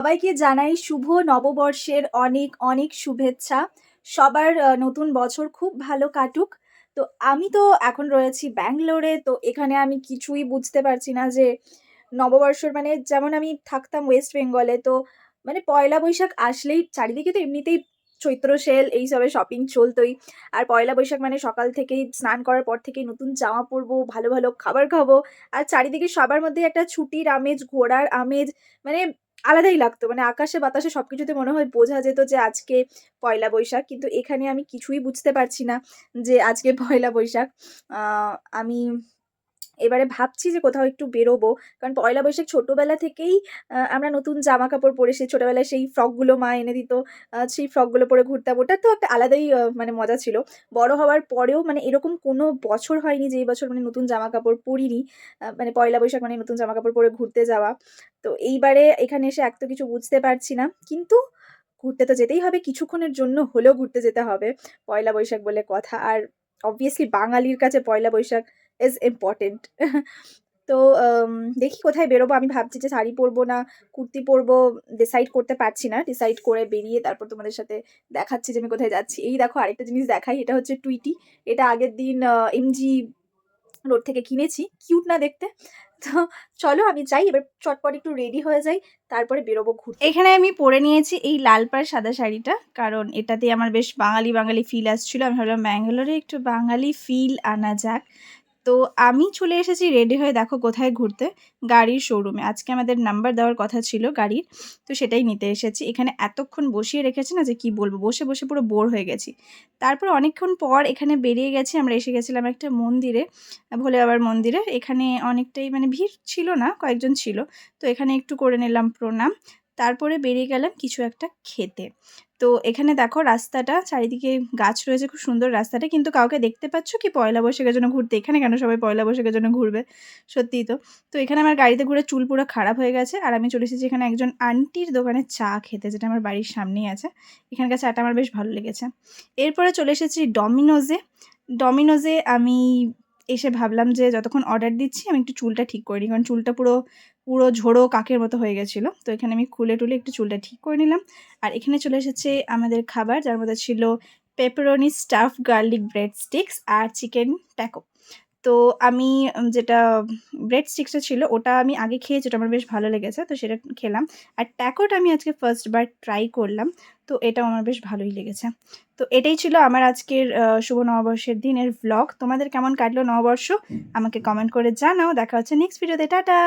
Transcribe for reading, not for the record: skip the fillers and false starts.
সবাইকে জানাই শুভ নববর্ষের অনেক, অনেক শুভেচ্ছা। সবার নতুন বছর খুব ভালো কাটুক। তো আমি তো এখন রয়েছি ব্যাঙ্গালোরে। তো এখানে আমি কিছুই বুঝতে পারছি না যে নববর্ষর মানে যেমন আমি থাকতাম ওয়েস্ট বেঙ্গলে। তো মানে পয়লা বৈশাখ আসলেই চারিদিকে তো এমনিতেই চৈত্র সেল এইসবের শপিং চলতই। আর পয়লা বৈশাখ মানে সকাল থেকেই স্নান করার পর থেকেই নতুন জামা পরবো, ভালো, ভালো খাবার খাবো। আর চারিদিকে সবার মধ্যেই একটা ছুটির আমেজ, ঘোরার আমেজ মানে আলাদাই লাগতো। মানে আকাশে বাতাসে সবকিছুতে মনে হয় বোঝা যেত যে আজকে পয়লা বৈশাখ। কিন্তু এখানে আমি কিছুই বুঝতে পারছি না যে আজকে পয়লা বৈশাখ। আ আমি এবারে ভাবছি যে কোথাও একটু বেরোবো। কারণ পয়লা বৈশাখ ছোটবেলা থেকেই আমরা নতুন জামাকাপড় পরে সেই ছোটবেলায় সেই ফ্রকগুলো মা এনে দিত। সেই ফ্রকগুলো পরে ঘুরতাম। ওটা তো একটা আলাদাই মানে মজা ছিল। বড় হওয়ার পরেও মানে এরকম কোনো বছর হয়নি যে এই বছর মানে নতুন জামাকাপড় পরিনি। মানে পয়লা বৈশাখ মানে নতুন জামাকাপড় পরে ঘুরতে যাওয়া। তো এইবারে এখানে এসে এক তো কিছু বুঝতে পারছি না। কিন্তু ঘুরতে তো যেতেই হবে। কিছুক্ষণের জন্য হলেও ঘুরতে যেতে হবে। পয়লা বৈশাখ বলে কথা। আর obviously বাঙালির কাছে পয়লা বৈশাখ is important. তো আম দেখি কোথায় বেরোবো। আমি ভাবছি যে শাড়ি পরবো না কুর্তি পরবো ডিসাইড করতে পারছি না। ডিসাইড করে বেরিয়ে তারপর তোমাদের সাথে দেখাচ্ছি যে আমি কোথায় যাচ্ছি। এই দেখো আরেকটা জিনিস দেখাই। এটা হচ্ছে টুইটি। এটা আগের দিন এমজি রোড থেকে কিনেছি। কিউট না দেখতে? তো চলো আমি যাই এবার চটপট একটু রেডি হয়ে যাই। তারপরে বেরোবো ঘুরতে। এখানে আমি পরে নিয়েছি এই লাল পাড় সাদা শাড়িটা। কারণ এটাতে আমার বেশ বাঙালি, বাঙালি ফিল আসছিল। আমি ভাবলাম ব্যাঙ্গালোরে একটু বাঙালি ফিল আনা যাক। তো আমি চলে এসেছি রেডি হয়ে দেখো কোথায় ঘুরতে, গাড়ির শোরুমে। আজকে আমাদের নাম্বার দেওয়ার কথা ছিল গাড়ির। তো সেটাই নিতে এসেছি। এখানে এতক্ষণ বসিয়ে রেখেছে না যে কি বলবো। বসে, বসে পুরো বোর হয়ে গেছি। তারপর অনেকক্ষণ পর এখানে বেরিয়ে গেছি। আমরা এসে গেছিলাম একটা মন্দিরে, ভোলে বাবার মন্দিরে। এখানে অনেকটাই মানে ভিড় ছিল না, কয়েকজন ছিল। তো এখানে একটু করে নিলাম প্রণাম। তারপরে বেরিয়ে গেলাম কিছু একটা খেতে। তো এখানে দেখো রাস্তাটা চারিদিকে গাছ রয়েছে, খুব সুন্দর রাস্তাটা। কিন্তু কাউকে দেখতে পাচ্ছ কি পয়লা বৈশাখের জন্য ঘুরতে? এখানে কেন সবাই পয়লা বৈশাখের জন্য ঘুরবে? সত্যিই তো। তো এখানে আমার গাড়িতে ঘুরে চুল পুরো খারাপ হয়ে গেছে। আর আমি চলে এসেছি এখানে একজন আন্টির দোকানে চা খেতে, যেটা আমার বাড়ির সামনেই আছে। এখানকার চাটা আমার বেশ ভালো লেগেছে। এরপরে চলে এসেছি ডমিনোজে। ডমিনোজে আমি এসে ভাবলাম যে যতক্ষণ অর্ডার দিচ্ছি আমি একটু চুলটা ঠিক করে নিই। কারণ চুলটা পুরো, পুরো ঝোড়ো কাকের মতো হয়ে গেছিলো। তো এখানে আমি খুলে-টুলে একটু চুলটা ঠিক করে নিলাম। আর এখানে চলে এসেছে আমাদের খাবার, যার মধ্যে ছিল pepperoni stuffed garlic bread sticks আর চিকেন ট্যাকো। তো আমি যেটা ব্রেড স্টিক্সটা ছিল ওটা আমি আগে খেয়েছি, ওটা আমার বেশ ভালো লেগেছে। তো সেটা খেলাম। আর ট্যাকোটা আমি আজকে ফার্স্ট বার ট্রাই করলাম। তো এটাও আমার বেশ ভালোই লেগেছে। তো এটাই ছিল আমার আজকের শুভ নববর্ষের দিনের ভ্লগ। তোমাদের কেমন কাটলো নববর্ষ? আমাকে কমেন্ট করে জানাও। দেখা হচ্ছে নেক্সট ভিডিওতে। টাটা!